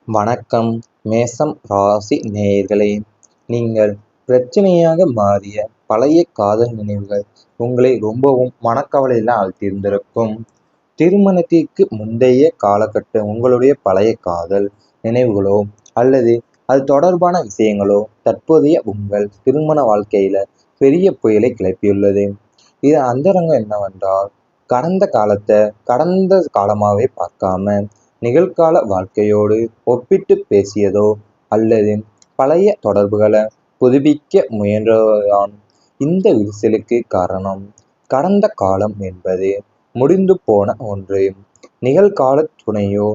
வணக்கம். மேசம் ராசி நேயர்களே, நீங்கள் பிரச்சனையாக மாறிய பழைய காதல் நினைவுகள் உங்களை ரொம்பவும் மனக்கவலையில் ஆழ்த்தியிருந்திருக்கும். திருமணத்திற்கு முந்தைய காலகட்ட உங்களுடைய பழைய காதல் நினைவுகளோ அல்லது அது தொடர்பான விஷயங்களோ தற்போதைய உங்கள் திருமண வாழ்க்கையில பெரிய புயலை கிளப்பியுள்ளது. இது அந்தரங்கம் என்னவென்றால், கடந்த காலமாகவே பார்க்காம நிகழ்கால வாழ்க்கையோடு ஒப்பிட்டு பேசியதோ அல்லது பழைய தொடர்புகளை புதுப்பிக்க முயன்றதுதான் இந்த விரிசலுக்கு காரணம். கடந்த காலம் என்பது முடிந்து போன ஒன்று. நிகழ்கால துணையோ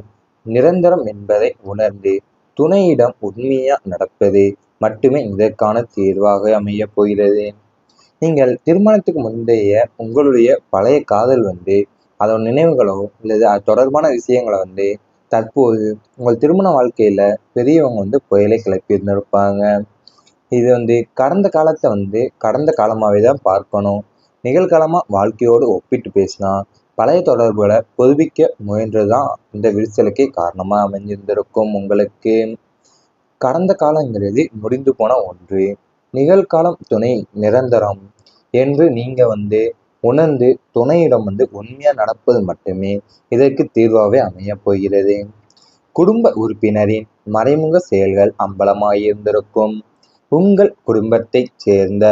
நிரந்தரம் என்பதை உணர்ந்து துணையிடம் உண்மையா நடப்பது மட்டுமே இதற்கான தீர்வாக அமையப் போகிறது. நீங்கள் திருமணத்துக்கு முந்தைய உங்களுடைய பழைய காதல் அதோட நினைவுகளோ அல்லது அது தொடர்பான விஷயங்களை தற்போது உங்கள் திருமண வாழ்க்கையில பெரியவங்க புயலை கிளப்பி இருந்திருப்பாங்க. இது கடந்த காலத்தை கடந்த காலமாகவே தான் பார்க்கணும். நிகழ்காலமா வாழ்க்கையோடு ஒப்பிட்டு பேசினா பழைய தொடர்புகளை புதுப்பிக்க முயன்றதுதான் இந்த விரிசலுக்கே காரணமா அமைஞ்சிருந்திருக்கும் உங்களுக்கு. கடந்த காலங்கிறது முடிந்து போன ஒன்று. நிகழ்காலம் துணை நிரந்தரம் என்று நீங்க உணர்ந்து துணையிடம் உண்மையா நடப்பது மட்டுமே இதற்கு தீர்வாகவே அமையப் போகிறது. குடும்ப உறுப்பினரின் மறைமுக செயல்கள் அம்பலமாயிருந்திருக்கும். உங்கள் குடும்பத்தைச் சேர்ந்த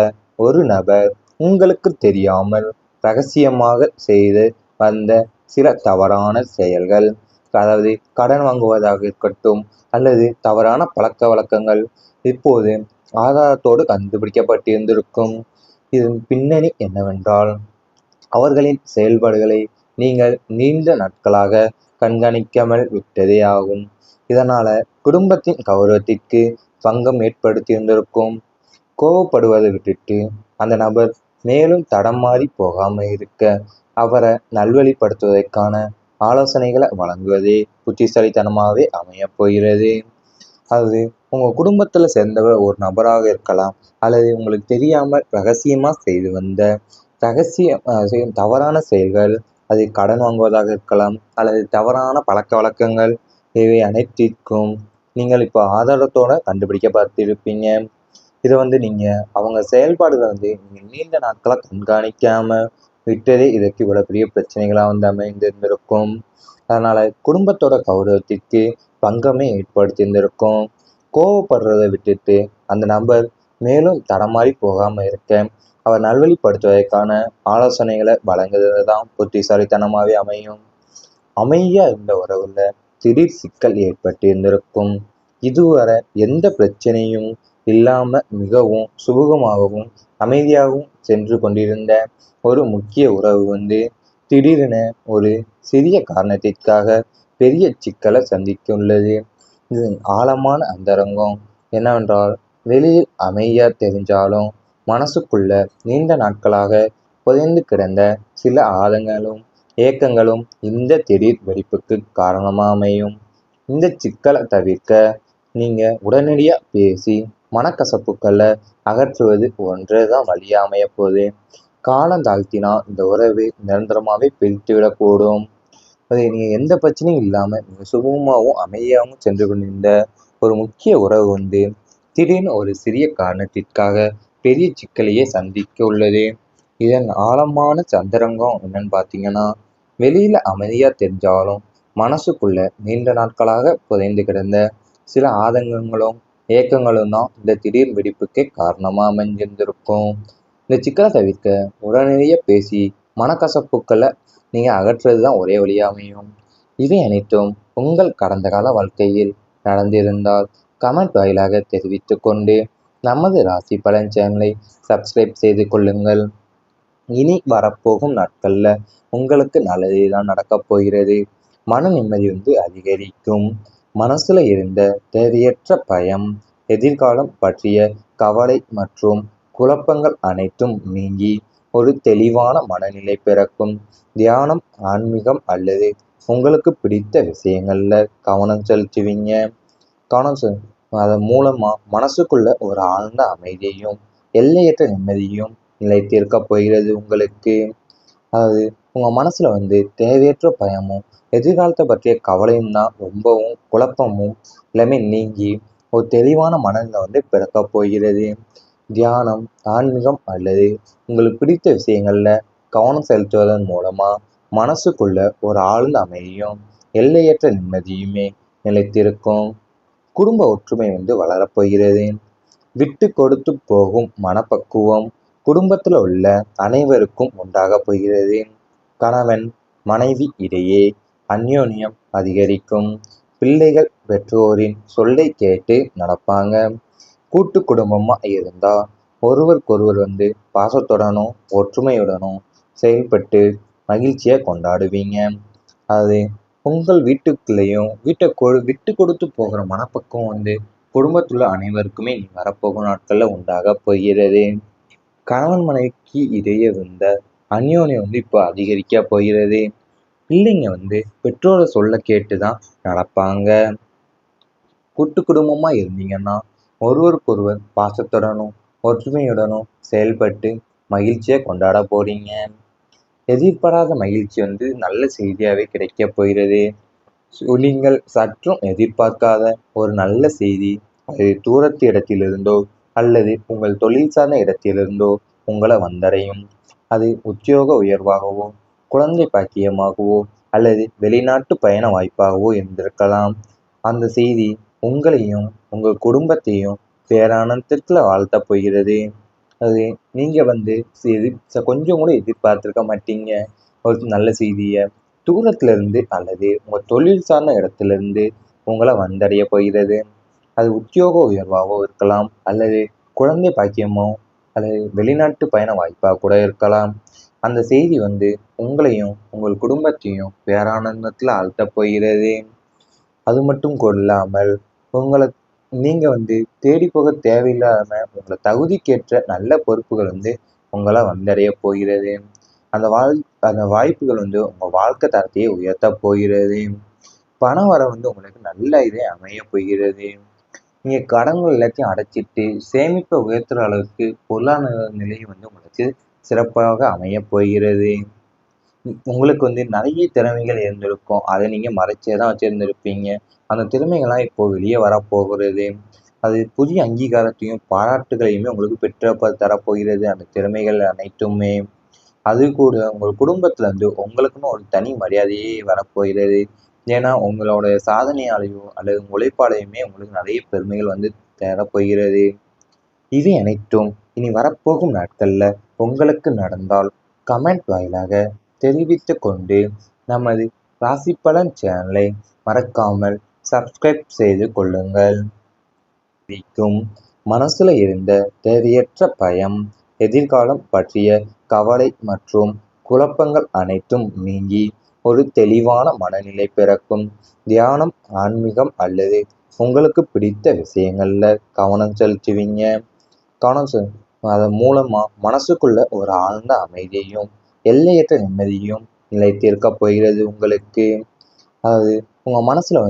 ஒரு நபர் உங்களுக்கு தெரியாமல் ரகசியமாக செய்து வந்த சில தவறான செயல்கள், அதாவது கடன் வாங்குவதாக இருக்கட்டும் அல்லது தவறான பழக்க வழக்கங்கள் இப்போது ஆதாரத்தோடு கண்டுபிடிக்கப்பட்டிருந்திருக்கும். இதன் பின்னணி என்னவென்றால், அவர்களின் செயல்பாடுகளை நீங்கள் நீண்ட நாட்களாக கண்காணிக்காமல் விட்டதே ஆகும். இதனால குடும்பத்தின் கௌரவத்திற்கு பங்கம் ஏற்படுத்தியிருந்திருக்கும். கோபப்படுவதை விட்டுட்டு அந்த நபர் மேலும் தடம் மாறி போகாம இருக்க அவரை நல்வழிப்படுத்துவதற்கான ஆலோசனைகளை வழங்குவதே புத்திசாலித்தனமாகவே அமையப் போகிறது. அது உங்க குடும்பத்துல சேர்ந்தவர் ஒரு நபராக இருக்கலாம், அல்லது உங்களுக்கு தெரியாமல் ரகசியமா செய்து வந்த தவறான செயல்கள், அது கடன் வாங்குவதாக இருக்கலாம் அல்லது தவறான பழக்க வழக்கங்கள். இவை அனைத்திற்கும் நீங்கள் இப்போ ஆதாரத்தோட கண்டுபிடிக்க பார்த்திருப்பீங்க. இதை நீங்க அவங்க செயல்பாடுகளை நீங்க நீண்ட நாட்களா கண்காணிக்காம விட்டதே இதற்கு இவ்வளவு பெரிய பிரச்சனைகளா அமைந்திருந்திருக்கும். அதனால குடும்பத்தோட கௌரவத்திற்கு பங்கமே ஏற்படுத்தியிருந்திருக்கும். கோவப்படுறதை விட்டுட்டு அந்த நபர் மேலும் தடமாறி போகாம இருக்க அவர் நல்வழிப்படுத்துவதற்கான ஆலோசனைகளை வழங்குறது தான் புத்திசாலித்தனமாகவே அமையும். அமைதியா இருந்த உறவுல திடீர் சிக்கல் ஏற்பட்டு இருந்திருக்கும். இதுவரை எந்த பிரச்சனையும் இல்லாம மிகவும் சுமூகமாகவும் அமைதியாகவும் சென்று கொண்டிருந்த ஒரு முக்கிய உறவு திடீரென ஒரு சிறிய காரணத்திற்காக பெரிய சிக்கலை சந்திக்க உள்ளது. இது ஆழமான அந்தரங்கம் என்னவென்றால், வெளியில் அமைதியா தெரிஞ்சாலும் மனசுக்குள்ள நீண்ட நாட்களாக புதைந்து கிடந்த சில ஆழங்களும் ஏக்கங்களும் இந்த திடீர் வெடிப்புக்கு காரணமா அமையும். இந்த சிக்கலை தவிர்க்க நீங்க உடனடியா பேசி மனக்கசப்புக்களை அகற்றுவது ஒன்றேதான் வழியா அமைய போகுது. காலம் தாழ்த்தினா இந்த உறவை நிரந்தரமாவே பிரித்து விடக்கூடும். அது நீங்க எந்த பிரச்சனையும் இல்லாம நீங்க சுகமாகவும் அமைதியாகவும் சென்று கொண்டிருந்த ஒரு முக்கிய உறவு திடீர்னு ஒரு சிறிய காரணத்திற்காக பெரிய சிக்கலையே சந்திக்க உள்ளது. இதன் ஆழமான சந்தரங்கம் என்னன்னு பார்த்தீங்கன்னா, வெளியில அமைதியா தெரிஞ்சாலும் மனசுக்குள்ள நீண்ட நாட்களாக புதைந்து கிடந்த சில ஆதங்கங்களும் ஏக்கங்களும் தான் இந்த திடீர் வெடிப்புக்கே காரணமா அமைஞ்சிருந்திருக்கும். இந்த சிக்கலை தவிர்க்க உடனடியாக பேசி மனக்கசப்புக்களை நீங்க அகற்றுறது தான் ஒரே வழியா அமையும். இவை அனைத்தும் உங்கள் கடந்த கால வாழ்க்கையில் நடந்திருந்தால் கமெண்ட் வாயிலாக தெரிவித்து கொண்டு நமது ராசி பலன் சேனலை சப்ஸ்கிரைப் செய்து கொள்ளுங்கள். இனி வரப்போகும் நாட்கள்ல உங்களுக்கு நல்லதே தான் நடக்கப் போகிறது. மன நிம்மதி அதிகரிக்கும். மனசுல இருந்த தேவையற்ற பயம், எதிர்காலம் பற்றிய கவலை மற்றும் குழப்பங்கள் அனைத்தும் நீங்கி ஒரு தெளிவான மனநிலை பிறக்கும். தியானம், ஆன்மீகம் அல்லது உங்களுக்கு பிடித்த விஷயங்கள்ல கவனம் செலுத்துவீங்க. அதன் மூலமா மனசுக்குள்ள ஒரு ஆழ்ந்த அமைதியையும் எல்லையற்ற நிம்மதியும் நிலைத்திருக்க போகிறது உங்களுக்கு. அதாவது உங்க மனசுல தேவையற்ற பயமும் எதிர்காலத்தை பற்றிய கவலையும் தான் ரொம்பவும் குழப்பமும் எல்லாமே நீங்கி ஒரு தெளிவான மனநிலை பிறக்கப் போகிறது. தியானம், ஆன்மீகம் அல்லது உங்களுக்கு பிடித்த விஷயங்கள்ல கவனம் செலுத்துவதன் மூலமா மனசுக்குள்ள ஒரு ஆழ்ந்த அமைதியும் எல்லையற்ற நிம்மதியுமே நிலைத்திருக்கும். குடும்ப ஒற்றுமை வளரப்போகிறது. விட்டு கொடுத்து போகும் மனப்பக்குவம் குடும்பத்தில் உள்ள அனைவருக்கும் உண்டாகப் போகிறது. கணவன் மனைவி இடையே அந்யோன்யம் அதிகரிக்கும். பிள்ளைகள் பெற்றோரின் சொல்லை கேட்டு நடப்பாங்க. கூட்டு குடும்பமா இருந்தா ஒருவருக்கொருவர் பாசத்துடனும் ஒற்றுமையுடனும் செயல்பட்டு மகிழ்ச்சியை கொண்டாடுவீங்க. அது உங்கள் வீட்டுக்குள்ளேயும் விட்டு கொடுத்து போகிற மனப்பக்குவம் குடும்பத்துல அனைவருக்குமே நீ வரப்போகும் நாட்கள்ல உண்டாக போகிறது. கணவன் மனைவிக்கு இடையே அந்யோன்யம் இப்போ அதிகரிக்க போகிறது. பிள்ளைங்க பெற்றோரை சொல்ல கேட்டுதான் நடப்பாங்க. கூட்டு குடும்பமா இருந்தீங்கன்னா ஒருவருக்கொருவர் பாசத்துடனும் ஒற்றுமையுடனும் செயல்பட்டு மகிழ்ச்சியை கொண்டாட போறீங்க. எதிர்பாராத மகிழ்ச்சி நல்ல செய்தியாவே கிடைக்க போகிறது. நீங்கள் சற்றும் எதிர்பார்க்காத ஒரு நல்ல செய்தி அது தூரத்து இடத்திலிருந்தோ அல்லது உங்கள் தொழில் சார்ந்த இடத்திலிருந்தோ உங்களை வந்தடையும். அது உத்தியோக உயர்வாகவோ குழந்தை பாக்கியமாகவோ அல்லது வெளிநாட்டு பயண வாய்ப்பாகவோ இருந்திருக்கலாம். அந்த செய்தி உங்களையும் உங்கள் குடும்பத்தையும் பேரானந்தத்தில் வாழ்த்தப் போகிறது. அது நீங்கள் கொஞ்சம் கூட எதிர்பார்த்துருக்க மாட்டீங்க. ஒரு நல்ல செய்தியை தூரத்திலிருந்து அல்லது உங்கள் தொழில் சார்ந்த இடத்திலிருந்து உங்களை வந்தடைய போகிறது. அது உத்தியோக உயர்வாகவோ இருக்கலாம் அல்லது குழந்தை பாக்கியமோ அல்லது வெளிநாட்டு பயண வாய்ப்பாக கூட இருக்கலாம். அந்த செய்தி உங்களையும் உங்கள் குடும்பத்தையும் பேரானந்தத்தில் ஆழ்த்தப் போகிறது. அது மட்டும் கொள்ளாமல் உங்களை நீங்கள் தேடி போக தேவையில்லாம உங்களை தகுதிக்கேற்ற நல்ல பொறுப்புகள் உங்களை வந்தடைய போகிறது. அந்த அந்த வாய்ப்புகள் உங்கள் வாழ்க்கை தரத்தையே உயர்த்த போகிறது. பண வர உங்களுக்கு நல்ல இதே அமைய போகிறது. நீங்கள் கடன்கள் எல்லாத்தையும் அடைச்சிட்டு சேமிப்பை உயர்த்துற அளவுக்கு பொருளாதார நிலை உங்களுக்கு சிறப்பாக அமைய போகிறது. உங்களுக்கு நிறைய திறமைகள் இருந்திருக்கும். அதை நீங்கள் மறைச்சே தான் வச்சுருந்துருப்பீங்க. அந்த திறமைகள்லாம் இப்போ வெளியே வரப்போகிறது. அது புதிய அங்கீகாரத்தையும் பாராட்டுகளையுமே உங்களுக்கு பெற்ற தரப்போகிறது அந்த திறமைகள் அனைத்துமே. அது கூட உங்கள் குடும்பத்துல உங்களுக்குன்னு ஒரு தனி மரியாதையே வரப்போகிறது. ஏன்னா உங்களோட சாதனையாலேயோ அல்லது உழைப்பாலையுமே உங்களுக்கு நிறைய பெருமைகள் தரப்போகிறது. இவை அனைத்தும் இனி வரப்போகும் நாட்கள்ல உங்களுக்கு நடந்தால் கமெண்ட் வாயிலாக தெரிவித்து கொண்டு நமது ராசி பலன் சேனலை மறக்காமல் சப்ஸ்கிரைப் செய்து கொள்ளுங்கள். மனசுல இருந்த தேவையற்ற பயம், எதிர்காலம் பற்றிய கவலை மற்றும் குழப்பங்கள் அனைத்தும் நீங்கி ஒரு தெளிவான மனநிலை பிறக்கும். தியானம், ஆன்மீகம் அல்லது உங்களுக்கு பிடித்த விஷயங்கள்ல கவனம் செலுத்துவீங்க. அதன் மூலமா மனசுக்குள்ள ஒரு ஆழ்ந்த அமைதியையும் எல்லையற்ற நிம்மதியும் நிலைத்திருக்க போகிறது உங்களுக்கு. அதாவது உங்க மனசுல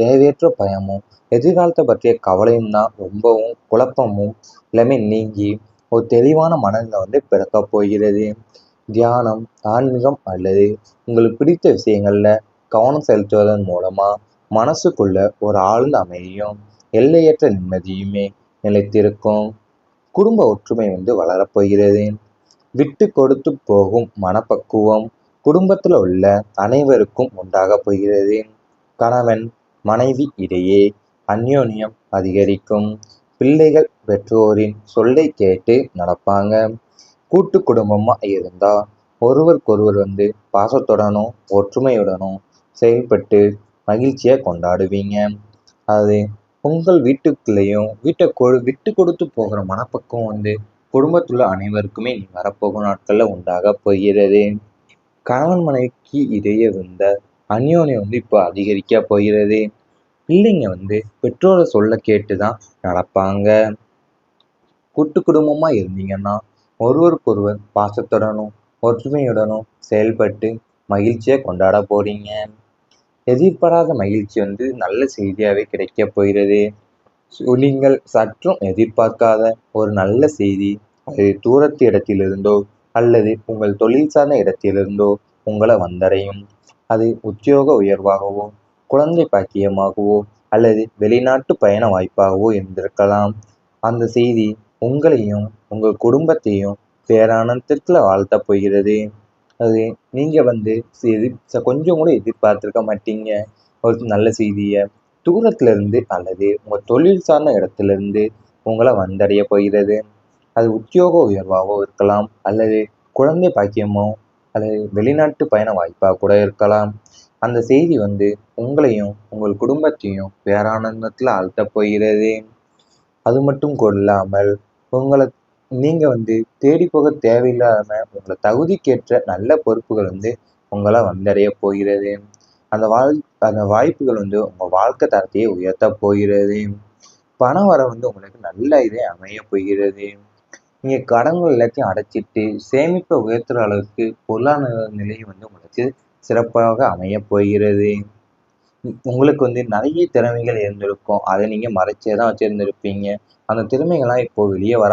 தேவையற்ற பயமும் எதிர்காலத்தை பற்றிய கவலையும் தான் ரொம்பவும் குழப்பமும் எல்லாமே நீங்கி ஒரு தெளிவான மனநிலை பிறக்க போகிறது. தியானம், ஆன்மீகம் அல்லது உங்களுக்கு பிடித்த விஷயங்கள்ல கவனம் செலுத்துவதன் மூலமா மனசுக்குள்ள ஒரு ஆழ்ந்த அமைதியும் எல்லையற்ற நிம்மதியுமே நிலைத்திருக்கும். குடும்ப ஒற்றுமை வளரப்போகிறது. விட்டு கொடுத்து போகும் மனப்பக்குவம் குடும்பத்தில் உள்ள அனைவருக்கும் உண்டாகப் போகிறது. கணவன் மனைவி இடையே அந்யோன்யம் அதிகரிக்கும். பிள்ளைகள் பெற்றோரின் சொல்லை கேட்டு நடப்பாங்க. கூட்டு குடும்பமா இருந்தா ஒருவருக்கொருவர் பாசத்துடனும் ஒற்றுமையுடனும் செயல்பட்டு மகிழ்ச்சியை கொண்டாடுவீங்க. அது உங்கள் வீட்டுக்குள்ளேயும் விட்டு கொடுத்து போகிற மனப்பக்குவம் குடும்பத்துள்ள அனைவருக்குமே நீ வரப்போகும் நாட்கள்ல உண்டாக போகிறது. கணவன் மனைவிக்கு இடையே அந்யோன்யம் இப்போ அதிகரிக்க போகிறது. பிள்ளைங்க பெற்றோரை சொல்ல கேட்டுதான் நடப்பாங்க. கூட்டு குடும்பமா இருந்தீங்கன்னா ஒருவருக்கொருவர் பாசத்துடனும் ஒற்றுமையுடனும் செயல்பட்டு மகிழ்ச்சியை கொண்டாட போறீங்க. எதிர்பாராத மகிழ்ச்சி நல்ல செய்தியாவே கிடைக்க போகிறது. நீங்கள் சற்றும் எதிர்பார்க்காத ஒரு நல்ல செய்தி அது தூரத்து இடத்திலிருந்தோ அல்லது உங்கள் தொழில் சார்ந்த இடத்திலிருந்தோ உங்களை வந்தடையும். அது உத்தியோக உயர்வாகவோ, குழந்தை பாக்கியமாகவோ அல்லது வெளிநாட்டு பயண வாய்ப்பாகவோ இருந்திருக்கலாம். அந்த செய்தி உங்களையும் உங்கள் குடும்பத்தையும் பேரானந்தத்தில் வாழ்த்தப் போகிறது. அது நீங்கள் கொஞ்சம் கூட எதிர்பார்த்துருக்க மாட்டீங்க. ஒரு நல்ல செய்தியை தூரத்திலிருந்து அல்லது உங்கள் தொழில் சார்ந்த இடத்திலிருந்து உங்களை வந்தடைய போகிறது. அது உத்தியோக உயர்வாகவோ இருக்கலாம் அல்லது குழந்தை பாக்கியமோ அல்லது வெளிநாட்டு பயண வாய்ப்பாக கூட இருக்கலாம். அந்த செய்தி உங்களையும் உங்கள் குடும்பத்தையும் பேரானந்தத்தில் ஆழ்த்தப் போகிறது. அது மட்டும் கொள்ளாமல் உங்களை நீங்கள் தேடி போக தேவையில்லாம உங்களை தகுதிக்கேற்ற நல்ல பொறுப்புகள் உங்களை வந்தடைய போகிறது. அந்த அந்த வாய்ப்புகள் உங்கள் வாழ்க்கை தரத்தையே உயர்த்தப் போகிறது. பண வரவு உங்களுக்கு நல்ல இதே அமைய போகிறது. நீங்கள் கடன்கள் எல்லாத்தையும் அடைச்சிட்டு சேமிப்பை உயர்த்துற அளவுக்கு பொருளாதார நிலை உங்களுக்கு சிறப்பாக அமையப் போகிறது. உங்களுக்கு நிறைய திறமைகள் இருந்திருக்கும். அதை நீங்கள் மறைச்சே தான் வச்சுருந்துருப்பீங்க. அந்த திறமைகள்லாம் இப்போ வெளியே வர